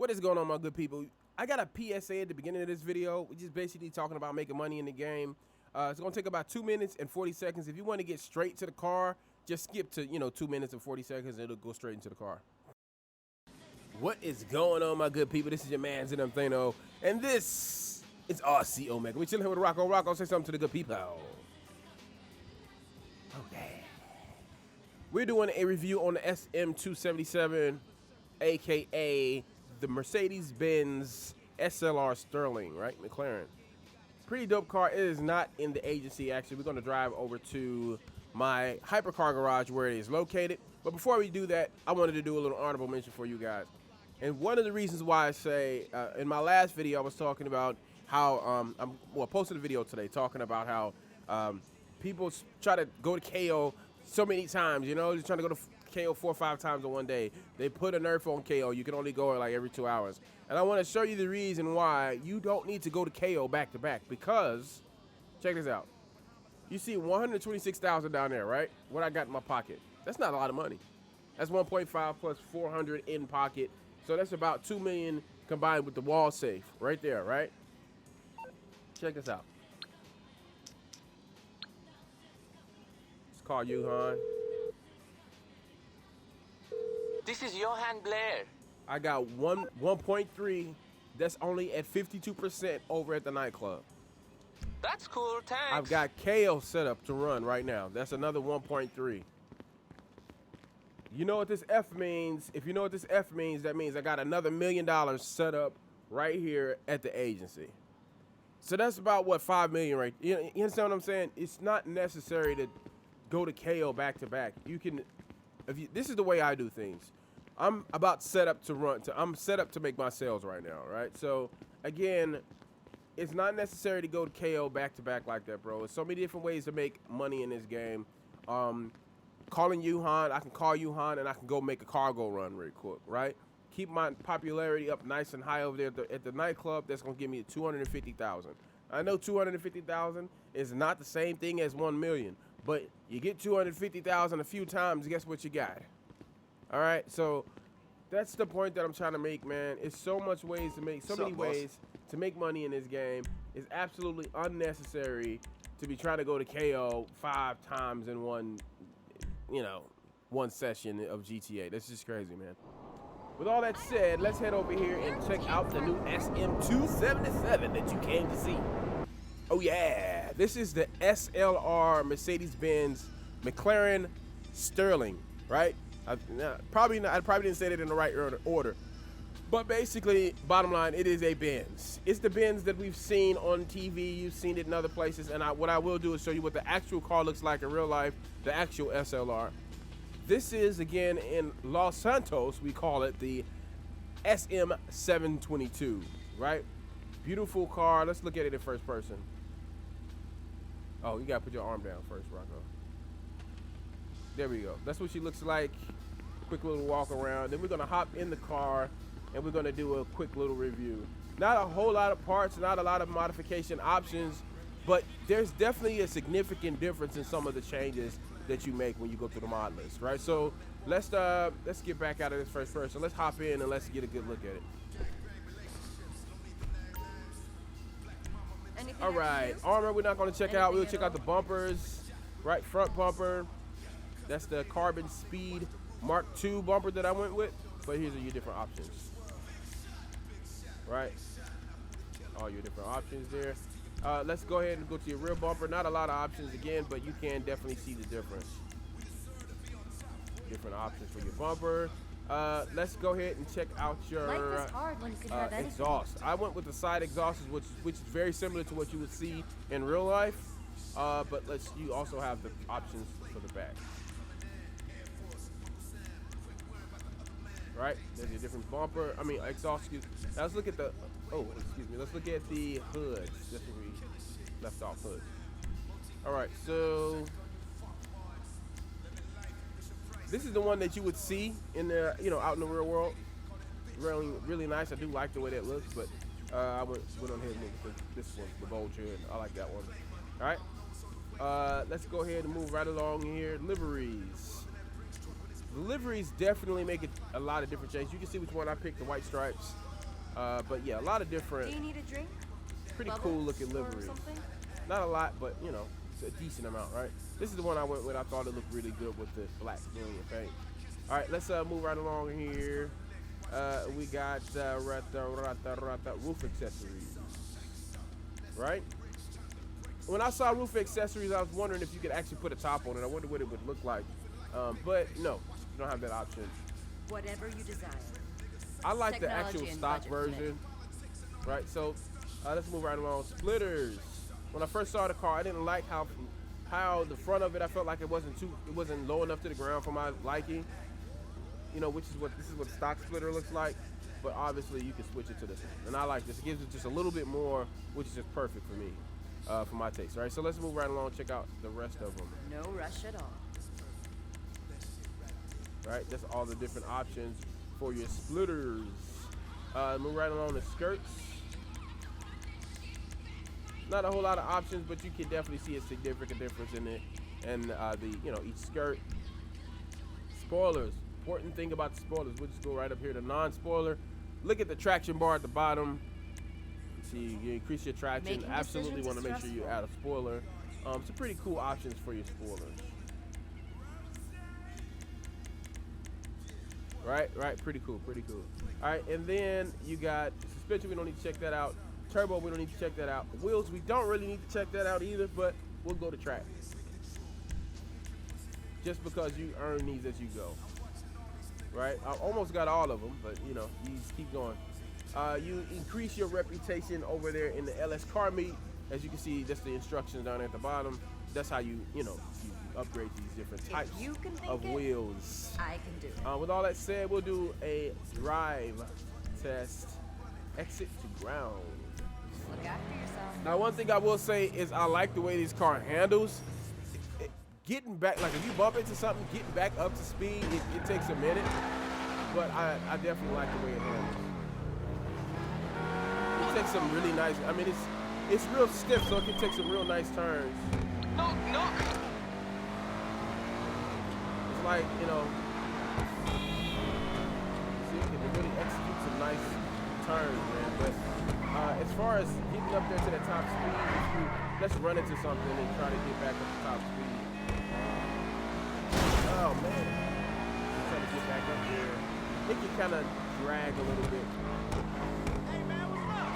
What is going on, my good people? I got a PSA at the beginning of this video. We're just basically talking about making money in the game. It's gonna take about 2 minutes and 40 seconds. If you want to get straight to the car, just skip to 2 minutes and 40 seconds and it'll go straight into the car. What is going on, my good people? This is your man Zidamthano, and this is RC Omega. We're chilling here with Rocco. Rocco, say something to the good people. Okay. We're doing a review on the SM277, aka the Mercedes-Benz SLR Sterling, right? McLaren. Pretty dope car. It is not in the agency, actually. We're going to drive over to my hypercar garage where it is located. But before we do that, I wanted to do a little honorable mention for you guys. And one of the reasons why I say, in my last video, I was talking about how, I posted a video today talking about how people try to go to KO so many times, just trying to go to KO 4 or 5 times in one day. They put a nerf on KO. You can only go like every 2 hours. And I want to show you the reason why you don't need to go to KO back to back, because check this out. You see 126,000 down there, right? What I got in my pocket. That's not a lot of money. That's 1.5 plus 400 in pocket. So that's about 2 million combined with the wall safe right there, right? Check this out. It's called Yuhan. This is Johan Blair. I got 1.3. That's only at 52% over at the nightclub. That's cool, thanks. I've got KO set up to run right now. That's another 1.3. You know what this F means? If you know what this F means, that means I got another $1 million set up right here at the agency. So that's about what, 5 million, right? You understand what I'm saying? It's not necessary to go to KO back to back. You can, this is the way I do things. I'm about set up to run. I'm set up to make my sales right now, right? So again, it's not necessary to go to KO back to back like that, bro. There's so many different ways to make money in this game. Calling Yuhan, I can call Yuhan and I can go make a cargo run real quick, right? Keep my popularity up nice and high over there at the nightclub. That's gonna give me 250,000. I know 250,000 is not the same thing as 1 million, but you get 250,000 a few times, guess what you got? All right, so that's the point that I'm trying to make, man. It's so much ways to make, so many ways to make money in this game. It's absolutely unnecessary to be trying to go to KO 5 times in one session of GTA. That's just crazy, man. With all that said, let's head over here and check out the new SM277 that you came to see. Oh yeah, this is the SLR Mercedes-Benz McLaren Sterling, right? I probably didn't say that in the right order. But basically, bottom line, it is a Benz. It's the Benz that we've seen on TV. You've seen it in other places. And what I will do is show you what the actual car looks like in real life, the actual SLR. This is, again, in Los Santos, we call it the SM722, right? Beautiful car. Let's look at it in first person. Oh, you got to put your arm down first, Rocco. There we go. That's what she looks like. Quick little walk around. Then we're going to hop in the car and we're going to do a quick little review. Not a whole lot of parts, not a lot of modification options, but there's definitely a significant difference in some of the changes that you make when you go through the mod list, right? So let's get back out of this first person. Let's hop in and let's get a good look at it. All right, armor we're not going to check out. We'll check out the bumpers, right? Front bumper. That's the Carbon Speed Mark II bumper that I went with. But here's your different options, right? All your different options there. Let's go ahead and go to your rear bumper. Not a lot of options again, but you can definitely see the difference. Different options for your bumper. Let's go ahead and check out your exhaust. I went with the side exhaust, which is very similar to what you would see in real life. But you also have the options for the back. Right, there's your different bumper. I mean, exhaust. Excuse me. Now let's look at the. Oh, excuse me. Let's look at the hoods. That's where we left off. Hood. All right, so this is the one that you would see in the, out in the real world. Really, really nice. I do like the way that looks, but I went on ahead and move with this one, the Vulture, and I like that one. All right, let's go ahead and move right along here. Liveries. The liveries definitely make it a lot of different changes. You can see which one I picked, the white stripes. But yeah, a lot of different, Do you need a drink? pretty Bubbles cool looking or liveries. something? Not a lot, but you know, it's a decent amount, right? This is the one I went with. I thought it looked really good with the black brilliant paint. All right, let's move right along here. We got roof accessories, right? When I saw roof accessories, I was wondering if you could actually put a top on it. I wonder what it would look like. But no, you don't have that option. Whatever you desire. I like the actual Technology and stock budget permitting. version, right? So let's move right along. Splitters. When I first saw the car, I didn't like how the front of it. I felt like it wasn't low enough to the ground for my liking. You know, this is what the stock splitter looks like. But obviously, you can switch it to this one, and I like this. It gives it just a little bit more, which is just perfect for me, for my taste. All right, so let's move right along. Check out the rest of them. No rush at all. Right, that's all the different options for your splitters. Move right along the skirts. Not a whole lot of options, but you can definitely see a significant difference in it and each skirt. Spoilers. Important thing about the spoilers. We'll just go right up here to non-spoiler. Look at the traction bar at the bottom. See, you increase your traction. Making Absolutely want to decisions make is sure you add a spoiler. Some pretty cool options for your spoilers. Right, pretty cool. All right, and then you got suspension. We don't need to check that out. Turbo, we don't need to check that out. Wheels, we don't really need to check that out either, but we'll go to track. Just because you earn these as you go. Right, I almost got all of them, but you know, you just keep going. You increase your reputation over there in the LS car meet. As you can see, that's the instructions down at the bottom. That's how you upgrade these different types If you can think of it, wheels. I can do it. With all that said, we'll do a drive test. Exit to ground. Look after yourself. Now, one thing I will say is I like the way this car handles. Getting back, like if you bump into something, getting back up to speed, it takes a minute. But I definitely like the way it handles. It takes some really nice, I mean, it's real stiff, so it can take some real nice turns. Knock, knock. It's like, see, it can really execute some nice turns, man. But as far as getting up there to the top speed, let's run into something and try to get back up to top speed. Oh man, I'm trying to get back up there. It can kind of drag a little bit. Hey man, what's up?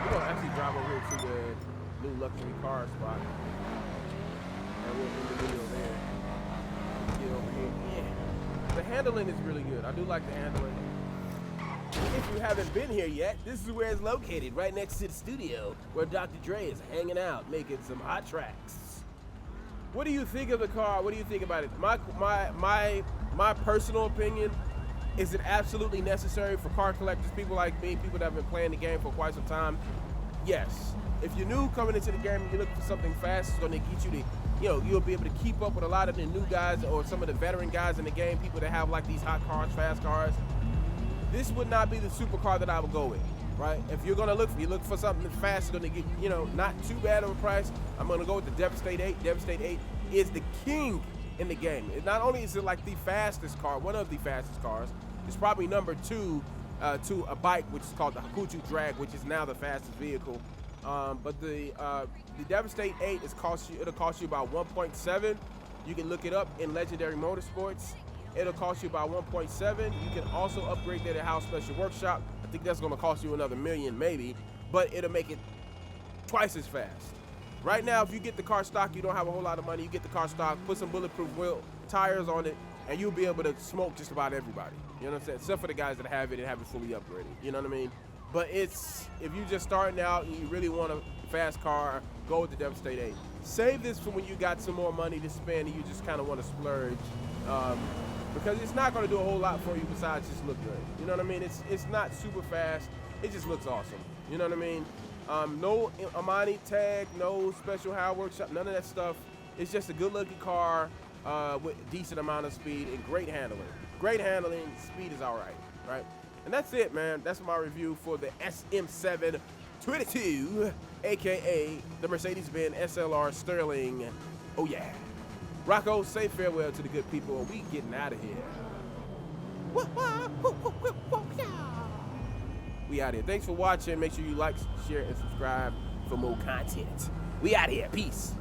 We're gonna actually drive over here to the new luxury car spot, and we'll end the video there. Get over here. Yeah, the handling is really good. I do like the handling. If you haven't been here yet, this is where it's located, right next to the studio, where Dr. Dre is hanging out, making some hot tracks. What do you think of the car? What do you think about it? My personal opinion is it absolutely necessary for car collectors, people like me, people that have been playing the game for quite some time? Yes. If you're new coming into the game and you're looking for something fast, it's going to get you to, you'll be able to keep up with a lot of the new guys or some of the veteran guys in the game, people that have like these hot cars, fast cars. This would not be the supercar that I would go with, right? If you're gonna look for something fast, it's gonna get, not too bad of a price. I'm gonna go with the Devastate 8. Devastate 8 is the king in the game. Not only is it like the fastest car, one of the fastest cars, it's probably number 2 to a bike, which is called the Hakuchu Drag, which is now the fastest vehicle. But the Devastate 8 it'll cost you about 1.7. You can look it up in Legendary Motorsports. It'll cost you about 1.7. You can also upgrade that at House Special Workshop. I think that's gonna cost you another $1 million maybe, but it'll make it twice as fast. Right now, if you get the car stock, you don't have a whole lot of money, you get the car stock, put some bulletproof tires on it, and you'll be able to smoke just about everybody. You know what I'm saying? Except for the guys that have it and have it fully upgraded. You know what I mean? But if you're just starting out and you really want a fast car, go with the Devastate 8. Save this for when you got some more money to spend and you just kind of want to splurge. Because it's not going to do a whole lot for you besides just look good. You know what I mean? It's not super fast. It just looks awesome. You know what I mean? No Amani tag, no special Howard Workshop, none of that stuff. It's just a good-looking car with a decent amount of speed and great handling. Great handling, speed is all right? And that's it, man. That's my review for the SM277, a.k.a. the Mercedes-Benz SLR Sterling. Oh, yeah. Rocco, say farewell to the good people. We getting out of here. We out here. Thanks for watching. Make sure you like, share, and subscribe for more content. We out here. Peace.